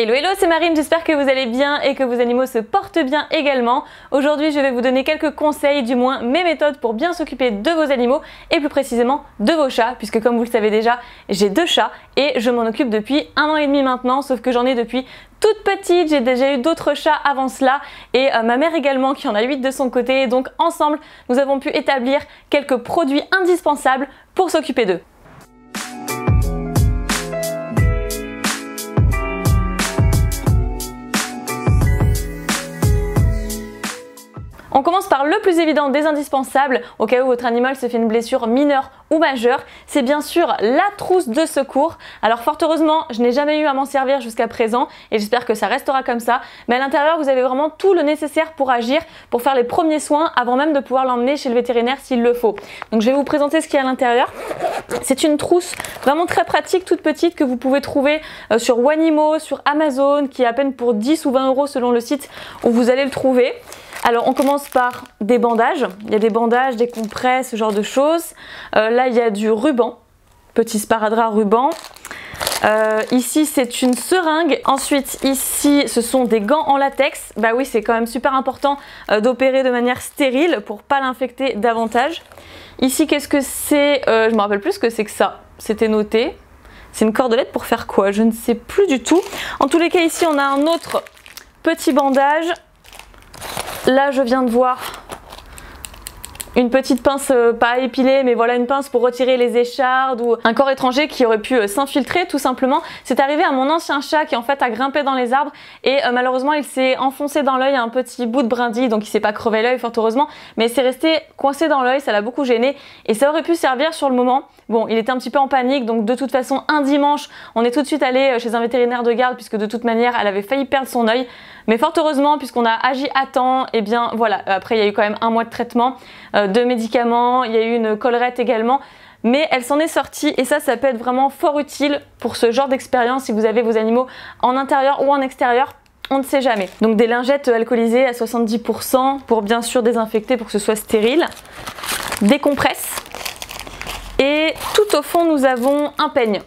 Hello hello, c'est Marine, j'espère que vous allez bien et que vos animaux se portent bien également. Aujourd'hui je vais vous donner quelques conseils, du moins mes méthodes pour bien s'occuper de vos animaux et plus précisément de vos chats, puisque comme vous le savez déjà, j'ai 2 chats et je m'en occupe depuis 1 an et demi maintenant, sauf que j'en ai depuis toute petite, j'ai déjà eu d'autres chats avant cela et ma mère également qui en a 8 de son côté, donc ensemble nous avons pu établir quelques produits indispensables pour s'occuper d'eux. On commence par le plus évident des indispensables au cas où votre animal se fait une blessure mineure ou majeure, c'est bien sûr la trousse de secours. Alors fort heureusement, je n'ai jamais eu à m'en servir jusqu'à présent et j'espère que ça restera comme ça. Mais à l'intérieur, vous avez vraiment tout le nécessaire pour agir, pour faire les premiers soins avant même de pouvoir l'emmener chez le vétérinaire s'il le faut. Donc je vais vous présenter ce qu'il y a à l'intérieur. C'est une trousse vraiment très pratique, toute petite, que vous pouvez trouver sur Wanimo, sur Amazon, qui est à peine pour 10 ou 20 euros selon le site où vous allez le trouver. Alors on commence par des bandages, il y a des bandages, des compresses, ce genre de choses. Là il y a du ruban, petit sparadrap ruban. Ici c'est une seringue. Ensuite ici ce sont des gants en latex. Bah oui, c'est quand même super important d'opérer de manière stérile pour pas l'infecter davantage. Ici qu'est-ce que c'est? Je me rappelle plus ce que c'est que ça, c'était noté. C'est une cordelette pour faire quoi? Je ne sais plus du tout. En tous les cas ici on a un autre petit bandage. Là je viens de voir une petite pince, pas à épiler, mais voilà, une pince pour retirer les échardes ou un corps étranger qui aurait pu s'infiltrer tout simplement. C'est arrivé à mon ancien chat qui en fait a grimpé dans les arbres et malheureusement il s'est enfoncé dans l'œil un petit bout de brindille, donc il s'est pas crevé l'œil fort heureusement, mais c'est resté coincé dans l'œil, ça l'a beaucoup gêné et ça aurait pu servir sur le moment. Bon, il était un petit peu en panique, donc de toute façon un dimanche on est tout de suite allé chez un vétérinaire de garde puisque de toute manière elle avait failli perdre son œil. Mais fort heureusement, puisqu'on a agi à temps, et bien voilà, après il y a eu quand même 1 mois de traitement, de médicaments, il y a eu une collerette également, mais elle s'en est sortie et ça peut être vraiment fort utile pour ce genre d'expérience si vous avez vos animaux en intérieur ou en extérieur. On ne sait jamais. Donc des lingettes alcoolisées à 70% pour bien sûr désinfecter pour que ce soit stérile, des compresses et tout au fond nous avons un peigne.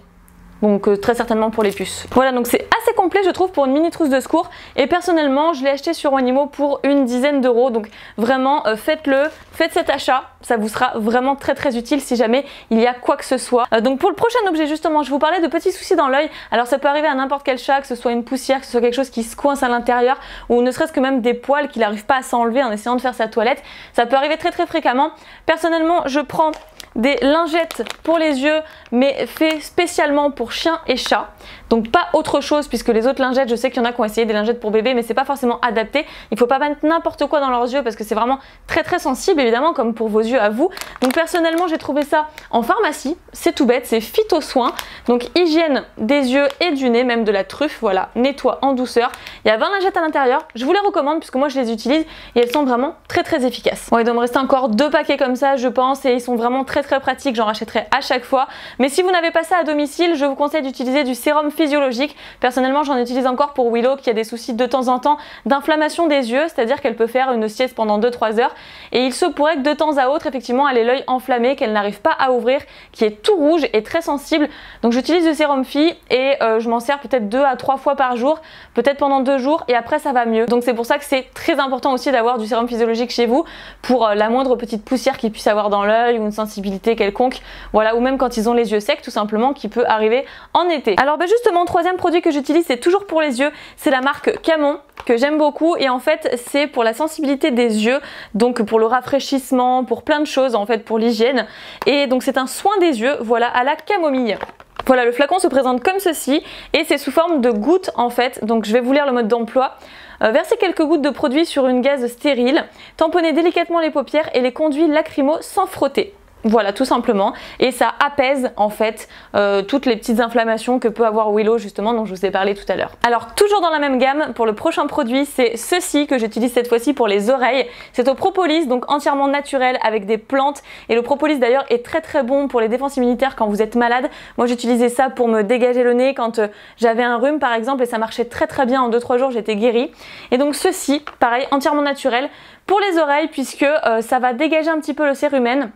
Donc très certainement pour les puces. Voilà, donc c'est assez complet je trouve pour une mini trousse de secours et personnellement je l'ai acheté sur Wanimo pour une dizaine d'euros, donc vraiment faites-le, faites cet achat, ça vous sera vraiment très utile si jamais il y a quoi que ce soit. Donc pour le prochain objet justement, je vous parlais de petits soucis dans l'œil. Alors ça peut arriver à n'importe quel chat, que ce soit une poussière, que ce soit quelque chose qui se coince à l'intérieur ou ne serait-ce que même des poils qu'il n'arrive pas à s'enlever en essayant de faire sa toilette. Ça peut arriver très fréquemment. Personnellement je prends des lingettes pour les yeux mais fait spécialement pour chiens et chats, donc pas autre chose puisque les autres lingettes, je sais qu'il y en a qui ont essayé des lingettes pour bébés mais c'est pas forcément adapté. Il faut pas mettre n'importe quoi dans leurs yeux parce que c'est vraiment très sensible évidemment comme pour vos yeux à vous. Donc personnellement j'ai trouvé ça en pharmacie, c'est tout bête, c'est Phytosoin, donc hygiène des yeux et du nez, même de la truffe, voilà, nettoie en douceur. Il y a 20 lingettes à l'intérieur, je vous les recommande puisque moi je les utilise et elles sont vraiment très efficaces. Bon, il doit me rester encore 2 paquets comme ça je pense et ils sont vraiment très pratiques, j'en rachèterai à chaque fois. Mais si vous n'avez pas ça à domicile, je vous conseille d'utiliser du sérum physiologique. Personnellement j'en utilise encore pour Willow qui a des soucis de temps en temps d'inflammation des yeux, c'est-à-dire qu'elle peut faire une sieste pendant 2-3 heures et il se pourrait que de temps à autre effectivement elle ait l'œil enflammé, qu'elle n'arrive pas à ouvrir, qui est tout rouge et très sensible. Donc j'utilise du sérum phy et je m'en sers peut-être 2 à 3 fois par jour, peut-être pendant 2 jours et après ça va mieux. Donc c'est pour ça que c'est très important aussi d'avoir du sérum physiologique chez vous pour la moindre petite poussière qu'il puisse avoir dans l'œil ou une sensibilité quelconque, voilà, ou même quand ils ont les yeux secs tout simplement, qui peut arriver en été. Alors justement, 3e produit que j'utilise, c'est toujours pour les yeux, c'est la marque Camon que j'aime beaucoup et en fait c'est pour la sensibilité des yeux, donc pour le rafraîchissement, pour plein de choses en fait, pour l'hygiène, et donc c'est un soin des yeux, voilà, à la camomille. Voilà, le flacon se présente comme ceci et c'est sous forme de gouttes en fait, donc je vais vous lire le mode d'emploi. Versez quelques gouttes de produit sur une gaze stérile, tamponnez délicatement les paupières et les conduits lacrymaux sans frotter. Voilà, tout simplement, et ça apaise en fait toutes les petites inflammations que peut avoir Willow justement, dont je vous ai parlé tout à l'heure. Alors toujours dans la même gamme, pour le prochain produit, c'est ceci que j'utilise cette fois-ci pour les oreilles. C'est au propolis, donc entièrement naturel avec des plantes, et le propolis d'ailleurs est très bon pour les défenses immunitaires quand vous êtes malade. Moi j'utilisais ça pour me dégager le nez quand j'avais un rhume par exemple, et ça marchait très bien, en 2-3 jours j'étais guérie. Et donc ceci, pareil, entièrement naturel pour les oreilles puisque ça va dégager un petit peu le cérumen.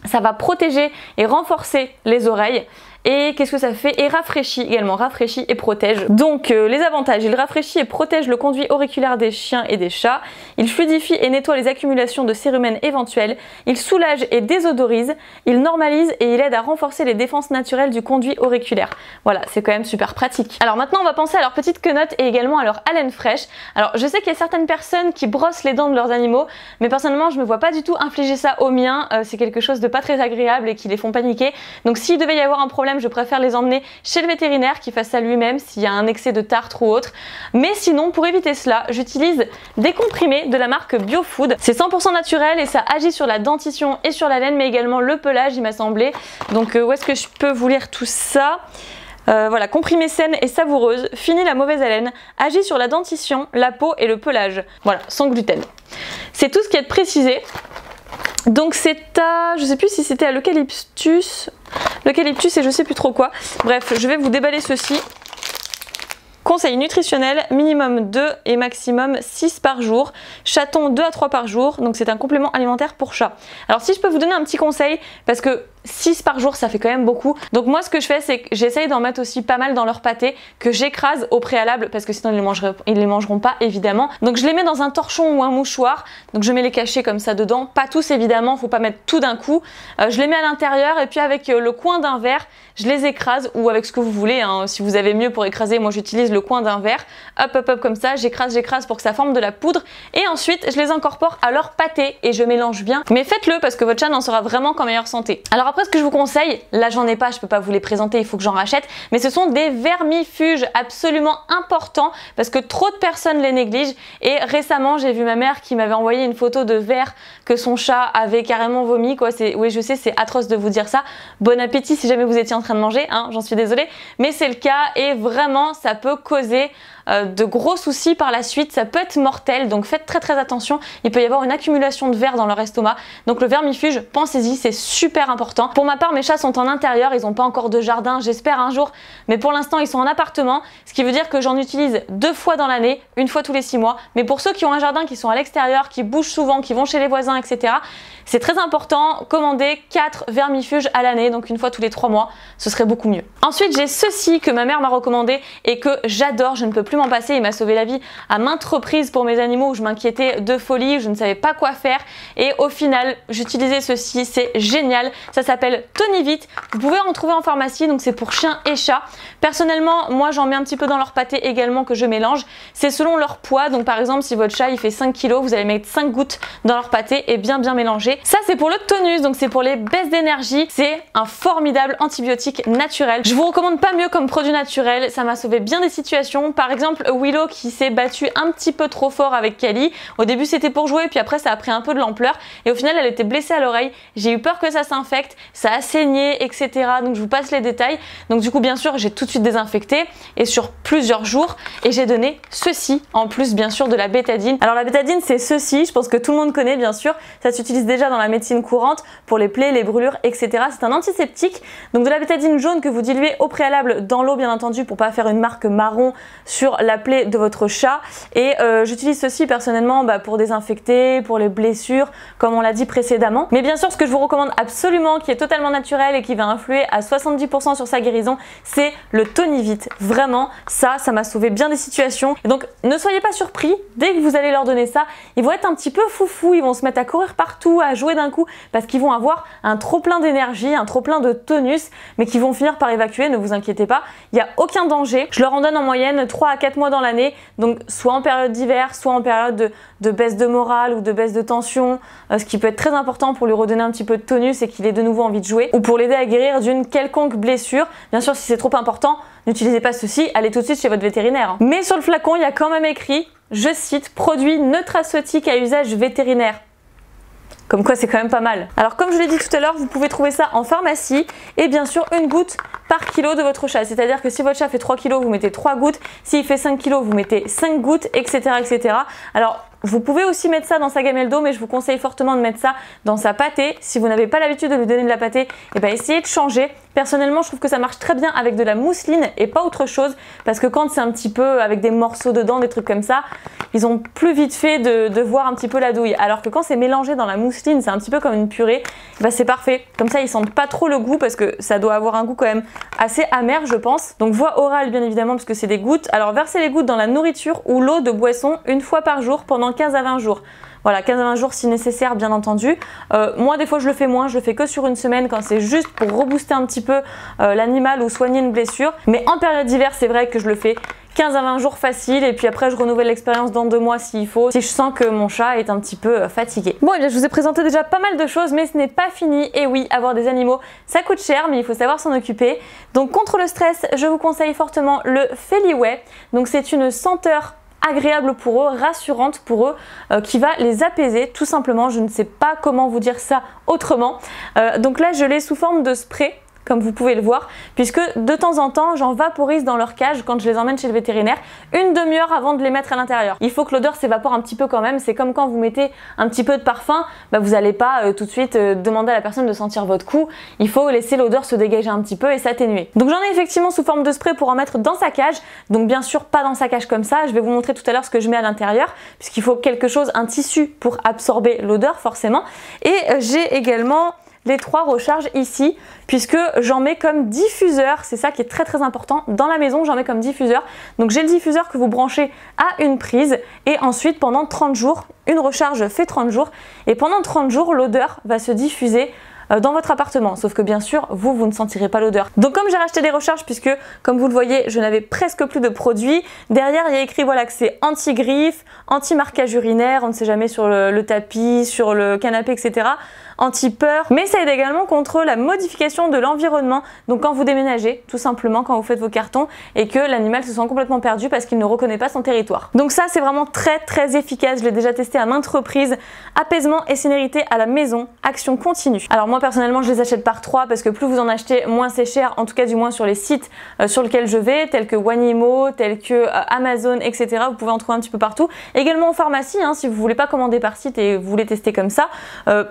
Ça va protéger et renforcer les oreilles Et qu'est-ce que ça fait? Et rafraîchit également, rafraîchit et protège. Donc les avantages, il rafraîchit et protège le conduit auriculaire des chiens et des chats, il fluidifie et nettoie les accumulations de cérumen éventuelles, il soulage et désodorise, il normalise et il aide à renforcer les défenses naturelles du conduit auriculaire. Voilà, c'est quand même super pratique. Alors maintenant on va penser à leurs petites quenottes et également à leur haleine fraîche. Alors je sais qu'il y a certaines personnes qui brossent les dents de leurs animaux, mais personnellement je me vois pas du tout infliger ça aux miens, c'est quelque chose de pas très agréable et qui les font paniquer. Donc s'il devait y avoir un problème, je préfère les emmener chez le vétérinaire qui fasse ça lui-même s'il y a un excès de tartre ou autre. Mais sinon, pour éviter cela, j'utilise des comprimés de la marque Biofood. C'est 100% naturel et ça agit sur la dentition et sur la laine, mais également le pelage, il m'a semblé. Donc où est-ce que je peux vous lire tout ça? Voilà, comprimée saine et savoureuse, finit la mauvaise haleine, agit sur la dentition, la peau et le pelage. Voilà, sans gluten. C'est tout ce qui est précisé. Donc c'est à, je sais plus si c'était à l'eucalyptus et je sais plus trop quoi. Bref, je vais vous déballer ceci. Conseil nutritionnel, minimum 2 et maximum 6 par jour. Chaton 2 à 3 par jour, donc c'est un complément alimentaire pour chat. Alors si je peux vous donner un petit conseil, parce que 6 par jour ça fait quand même beaucoup. Donc moi ce que je fais c'est que j'essaye d'en mettre aussi pas mal dans leur pâté que j'écrase au préalable parce que sinon ils les mangeront pas évidemment. Donc je les mets dans un torchon ou un mouchoir. Donc je mets les cachets comme ça dedans. Pas tous évidemment, faut pas mettre tout d'un coup. Je les mets à l'intérieur et puis avec le coin d'un verre je les écrase ou avec ce que vous voulez. Hein. Si vous avez mieux pour écraser, moi j'utilise le coin d'un verre. Hop hop hop comme ça, j'écrase pour que ça forme de la poudre. Et ensuite je les incorpore à leur pâté et je mélange bien. Mais faites-le parce que votre chat en sera vraiment qu'en meilleure santé. Alors après ce que je vous conseille, là j'en ai pas, je peux pas vous les présenter, il faut que j'en rachète, mais ce sont des vermifuges absolument importants parce que trop de personnes les négligent. Et récemment j'ai vu ma mère qui m'avait envoyé une photo de verre que son chat avait carrément vomi quoi. Oui je sais, c'est atroce de vous dire ça, bon appétit si jamais vous étiez en train de manger, hein, j'en suis désolée, mais c'est le cas et vraiment ça peut causer de gros soucis par la suite, ça peut être mortel, donc faites très attention, il peut y avoir une accumulation de verre dans leur estomac. Donc le vermifuge, pensez-y, c'est super important. Pour ma part, mes chats sont en intérieur, ils n'ont pas encore de jardin, j'espère un jour, mais pour l'instant ils sont en appartement, ce qui veut dire que j'en utilise 2 fois dans l'année, une fois tous les 6 mois. Mais pour ceux qui ont un jardin, qui sont à l'extérieur, qui bougent souvent, qui vont chez les voisins, etc., c'est très important, commandez 4 vermifuges à l'année, donc une fois tous les 3 mois, ce serait beaucoup mieux. Ensuite j'ai ceci que ma mère m'a recommandé et que j'adore, je ne peux plus m'en passer, il m'a sauvé la vie à maintes reprises pour mes animaux où je m'inquiétais de folie, où je ne savais pas quoi faire et au final j'utilisais ceci, c'est génial, ça s'appelle Tonivit, vous pouvez en trouver en pharmacie, donc c'est pour chiens et chats. Personnellement moi j'en mets un petit peu dans leur pâté également que je mélange, c'est selon leur poids, donc par exemple si votre chat il fait 5 kg, vous allez mettre 5 gouttes dans leur pâté et bien mélanger. Ça c'est pour le tonus, donc c'est pour les baisses d'énergie, c'est un formidable antibiotique naturel. Je vous recommande pas mieux comme produit naturel, ça m'a sauvé bien des situations. Par exemple Willow qui s'est battue un petit peu trop fort avec Kali. Au début c'était pour jouer puis après ça a pris un peu de l'ampleur et au final elle était blessée à l'oreille. J'ai eu peur que ça s'infecte, ça a saigné etc. Donc je vous passe les détails. Donc du coup bien sûr j'ai tout de suite désinfecté et sur plusieurs jours et j'ai donné ceci en plus bien sûr de la bétadine. Alors la bétadine c'est ceci, je pense que tout le monde connaît bien sûr. Ça s'utilise déjà dans la médecine courante pour les plaies, les brûlures etc. C'est un antiseptique. Donc de la bétadine jaune que vous diluez au préalable dans l'eau bien entendu pour pas faire une marque marron sur la plaie de votre chat. Et j'utilise ceci personnellement pour désinfecter, pour les blessures comme on l'a dit précédemment. Mais bien sûr ce que je vous recommande absolument qui est totalement naturel et qui va influer à 70% sur sa guérison, c'est le Tonivit. Vraiment ça m'a sauvé bien des situations. Et donc ne soyez pas surpris, dès que vous allez leur donner ça, ils vont être un petit peu foufou, ils vont se mettre à courir partout, à jouer d'un coup parce qu'ils vont avoir un trop plein d'énergie, un trop plein de tonus, mais qui vont finir par évacuer, ne vous inquiétez pas, il n'y a aucun danger. Je leur en donne en moyenne 3 à 4 mois dans l'année, donc soit en période d'hiver, soit en période de baisse de morale ou de baisse de tension, ce qui peut être très important pour lui redonner un petit peu de tonus et qu'il ait de nouveau envie de jouer, ou pour l'aider à guérir d'une quelconque blessure. Bien sûr si c'est trop important, n'utilisez pas ceci, allez tout de suite chez votre vétérinaire. Mais sur le flacon il y a quand même écrit, je cite, produit neutraceutique à usage vétérinaire. Comme quoi c'est quand même pas mal. Alors comme je l'ai dit tout à l'heure, vous pouvez trouver ça en pharmacie et bien sûr une goutte par kilo de votre chat. C'est-à-dire que si votre chat fait 3 kg, vous mettez 3 gouttes. S'il fait 5 kg, vous mettez 5 gouttes, etc. etc. Alors Vous pouvez aussi mettre ça dans sa gamelle d'eau, mais je vous conseille fortement de mettre ça dans sa pâtée. Si vous n'avez pas l'habitude de lui donner de la pâtée, eh ben essayez de changer. Personnellement, je trouve que ça marche très bien avec de la mousseline et pas autre chose, parce que quand c'est un petit peu avec des morceaux dedans, des trucs comme ça, ils ont plus vite fait de voir un petit peu la douille. Alors que quand c'est mélangé dans la mousseline, c'est un petit peu comme une purée, bah c'est parfait. Comme ça, ils sentent pas trop le goût, parce que ça doit avoir un goût quand même assez amer, je pense. Donc voie orale bien évidemment, parce que c'est des gouttes. Alors versez les gouttes dans la nourriture ou l'eau de boisson une fois par jour pendant 15 à 20 jours. Voilà, 15 à 20 jours si nécessaire, bien entendu. Moi, des fois, je le fais moins. Je le fais que sur une semaine quand c'est juste pour rebooster un petit peu l'animal ou soigner une blessure. Mais en période d'hiver, c'est vrai que je le fais 15 à 20 jours facile, et puis après je renouvelle l'expérience dans 2 mois s'il faut, si je sens que mon chat est un petit peu fatigué. Bon, et bien je vous ai présenté déjà pas mal de choses, mais ce n'est pas fini. Et oui, avoir des animaux, ça coûte cher, mais il faut savoir s'en occuper. Donc contre le stress, je vous conseille fortement le Feliway. Donc c'est une senteur agréable pour eux, rassurante pour eux, qui va les apaiser tout simplement. Je ne sais pas comment vous dire ça autrement. Donc là je l'ai sous forme de spray, comme vous pouvez le voir, puisque de temps en temps j'en vaporise dans leur cage quand je les emmène chez le vétérinaire, une demi-heure avant de les mettre à l'intérieur. Il faut que l'odeur s'évapore un petit peu quand même. C'est comme quand vous mettez un petit peu de parfum, bah vous n'allez pas tout de suite demander à la personne de sentir votre cou. Il faut laisser l'odeur se dégager un petit peu et s'atténuer. Donc j'en ai effectivement sous forme de spray pour en mettre dans sa cage. Donc bien sûr pas dans sa cage comme ça, je vais vous montrer tout à l'heure ce que je mets à l'intérieur, puisqu'il faut quelque chose, un tissu pour absorber l'odeur forcément. Et j'ai également les 3 recharges ici, puisque j'en mets comme diffuseur. C'est ça qui est très très important. Dans la maison, j'en mets comme diffuseur. Donc j'ai le diffuseur que vous branchez à une prise, et ensuite pendant 30 jours, une recharge fait 30 jours, et pendant 30 jours, l'odeur va se diffuser dans votre appartement, sauf que bien sûr vous ne sentirez pas l'odeur. Donc comme j'ai racheté des recharges, puisque comme vous le voyez je n'avais presque plus de produits, derrière il y a écrit voilà que c'est anti-griffe, anti-marquage urinaire, on ne sait jamais sur le tapis, sur le canapé, etc. Anti-peur, mais ça aide également contre la modification de l'environnement. Donc quand vous déménagez, tout simplement quand vous faites vos cartons et que l'animal se sent complètement perdu parce qu'il ne reconnaît pas son territoire. Donc ça c'est vraiment très très efficace, je l'ai déjà testé à maintes reprises. Apaisement et sénérité à la maison, action continue. Alors moi personnellement je les achète par 3, parce que plus vous en achetez, moins c'est cher, en tout cas du moins sur les sites sur lesquels je vais, tels que Wanimo, tels que Amazon, etc. Vous pouvez en trouver un petit peu partout. Également en pharmacie, hein, si vous voulez pas commander par site et vous voulez tester comme ça,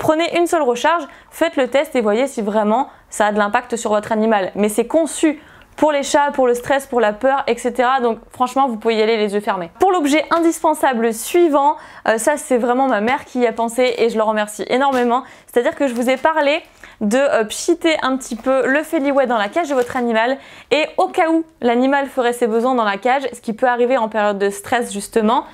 prenez une seule recharge, faites le test et voyez si vraiment ça a de l'impact sur votre animal. Mais c'est conçu pour les chats, pour le stress, pour la peur, etc. Donc franchement, vous pouvez y aller les yeux fermés. Pour l'objet indispensable suivant, ça c'est vraiment ma mère qui y a pensé et je le remercie énormément. C'est-à-dire que je vous ai parlé de pchiter un petit peu le Feliway dans la cage de votre animal, et au cas où l'animal ferait ses besoins dans la cage, ce qui peut arriver en période de stress justement,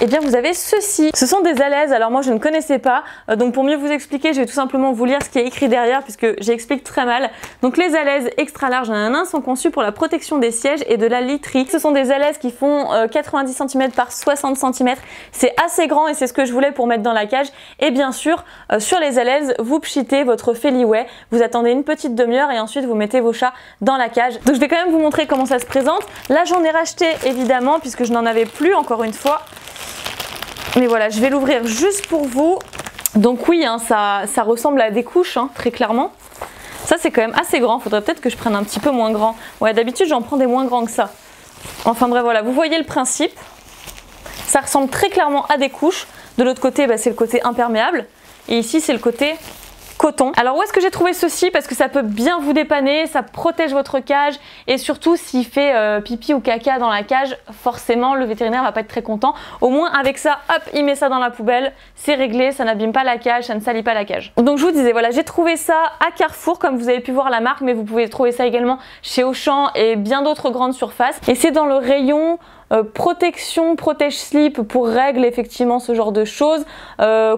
et bien vous avez ceci. Ce sont des alaises, alors moi je ne connaissais pas, donc pour mieux vous expliquer, je vais tout simplement vous lire ce qui est écrit derrière, puisque j'explique très mal. Donc les alaises extra larges sont conçues pour la protection des sièges et de la literie. Ce sont des alaises qui font 90 cm par 60 cm, c'est assez grand et c'est ce que je voulais pour mettre dans la cage. Et bien sûr, sur les alaises, vous pchitez votre Feliway, vous attendez une petite demi-heure et ensuite vous mettez vos chats dans la cage. Donc je vais quand même vous montrer comment ça se présente. Là j'en ai racheté évidemment, puisque je n'en avais plus encore une fois. Mais voilà, je vais l'ouvrir juste pour vous. Donc oui, hein, ça ressemble à des couches, hein, très clairement. Ça c'est quand même assez grand, faudrait peut-être que je prenne un petit peu moins grand. Ouais, d'habitude j'en prends des moins grands que ça. Enfin bref, voilà, vous voyez le principe. Ça ressemble très clairement à des couches. De l'autre côté, bah, c'est le côté imperméable. Et ici c'est le côté coton. Alors où est-ce que j'ai trouvé ceci? Parce que ça peut bien vous dépanner, ça protège votre cage, et surtout s'il fait pipi ou caca dans la cage, forcément le vétérinaire va pas être très content. Au moins avec ça, hop, il met ça dans la poubelle, c'est réglé, ça n'abîme pas la cage, ça ne salit pas la cage. Donc je vous disais, voilà, j'ai trouvé ça à Carrefour, comme vous avez pu voir la marque, mais vous pouvez trouver ça également chez Auchan et bien d'autres grandes surfaces. Et c'est dans le rayon protection, protège-slip pour règles, effectivement ce genre de choses,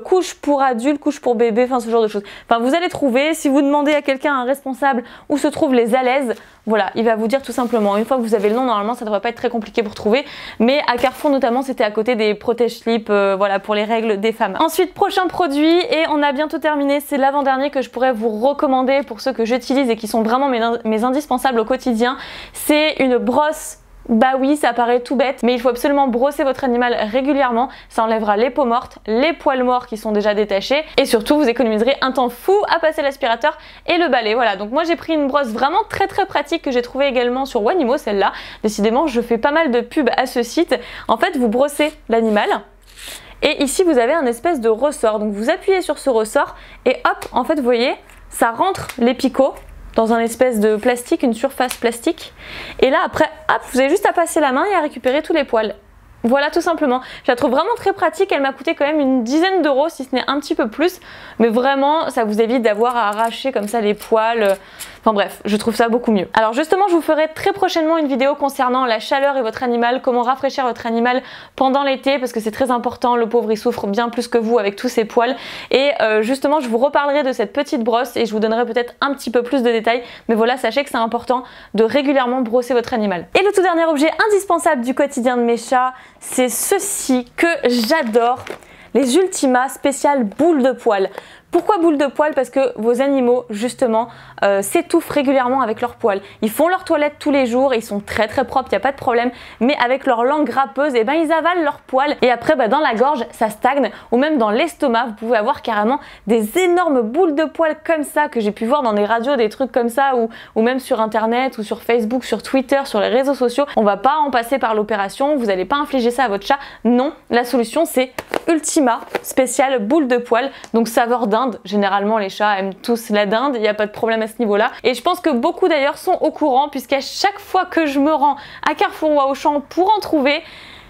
couche pour adultes, couche pour bébé, enfin ce genre de choses. Enfin vous allez trouver, si vous demandez à quelqu'un, un responsable, où se trouvent les alaises, voilà, il va vous dire tout simplement. Une fois que vous avez le nom, normalement ça ne devrait pas être très compliqué pour trouver, mais à Carrefour notamment c'était à côté des protège-slip, voilà, pour les règles des femmes. Ensuite, prochain produit, et on a bientôt terminé, c'est l'avant-dernier que je pourrais vous recommander pour ceux que j'utilise et qui sont vraiment mes indispensables au quotidien. C'est une brosse. Bah oui, ça paraît tout bête, mais il faut absolument brosser votre animal régulièrement. Ça enlèvera les peaux mortes, les poils morts qui sont déjà détachés, et surtout vous économiserez un temps fou à passer l'aspirateur et le balai. Voilà, donc moi j'ai pris une brosse vraiment très pratique que j'ai trouvée également sur Wanimo, celle-là. Décidément, je fais pas mal de pubs à ce site. En fait, vous brossez l'animal, Et ici vous avez un espèce de ressort, donc vous appuyez sur ce ressort et hop, en fait vous voyez, ça rentre les picots dans un espèce de plastique, une surface plastique. Et là après, hop, vous avez juste à passer la main et à récupérer tous les poils. Voilà, tout simplement. Je la trouve vraiment très pratique, elle m'a coûté quand même une dizaine d'euros si ce n'est un petit peu plus, mais vraiment ça vous évite d'avoir à arracher comme ça les poils. Enfin bref, je trouve ça beaucoup mieux. Alors justement, je vous ferai très prochainement une vidéo concernant la chaleur et votre animal, comment rafraîchir votre animal pendant l'été, parce que c'est très important, le pauvre il souffre bien plus que vous avec tous ses poils. Et justement, je vous reparlerai de cette petite brosse et je vous donnerai peut-être un petit peu plus de détails, mais voilà, sachez que c'est important de régulièrement brosser votre animal. Et le tout dernier objet indispensable du quotidien de mes chats, c'est ceci que j'adore, les Ultima spéciales boules de poils. Pourquoi boules de poils? Parce que vos animaux justement s'étouffent régulièrement avec leurs poils. Ils font leur toilette tous les jours, ils sont très propres, il n'y a pas de problème, mais avec leur langue grappeuse, et ben ils avalent leurs poils et après dans la gorge ça stagne, ou même dans l'estomac vous pouvez avoir carrément des énormes boules de poils comme ça que j'ai pu voir dans des radios, des trucs comme ça, ou même sur internet ou sur Facebook, sur Twitter, sur les réseaux sociaux. On va pas en passer par l'opération, vous n'allez pas infliger ça à votre chat, non, la solution c'est Ultima spéciale boule de poils, donc saveur dinde. Généralement les chats aiment tous la dinde, il n'y a pas de problème à ce niveau là, et je pense que beaucoup d'ailleurs sont au courant, puisqu'à chaque fois que je me rends à Carrefour ou à Auchan pour en trouver,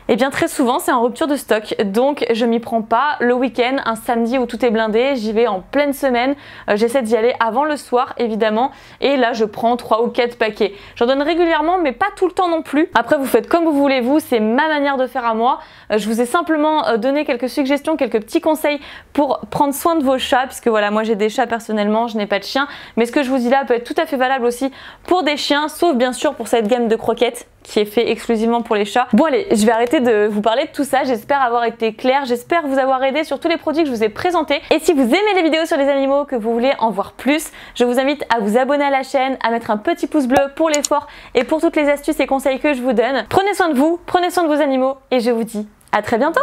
et bien très souvent c'est en rupture de stock, donc je m'y prends pas le week-end, un samedi où tout est blindé, j'y vais en pleine semaine, j'essaie d'y aller avant le soir évidemment, et là je prends 3 ou 4 paquets. J'en donne régulièrement mais pas tout le temps non plus. Après vous faites comme vous voulez, vous, c'est ma manière de faire à moi. Je vous ai simplement donné quelques suggestions, quelques petits conseils pour prendre soin de vos chats, puisque voilà, moi j'ai des chats personnellement, je n'ai pas de chien, mais ce que je vous dis là peut être tout à fait valable aussi pour des chiens, sauf bien sûr pour cette gamme de croquettes qui est fait exclusivement pour les chats. Bon allez, je vais arrêter de vous parler de tout ça, j'espère avoir été claire, j'espère vous avoir aidé sur tous les produits que je vous ai présentés. Et si vous aimez les vidéos sur les animaux, que vous voulez en voir plus, je vous invite à vous abonner à la chaîne, à mettre un petit pouce bleu pour l'effort et pour toutes les astuces et conseils que je vous donne. Prenez soin de vous, prenez soin de vos animaux et je vous dis à très bientôt.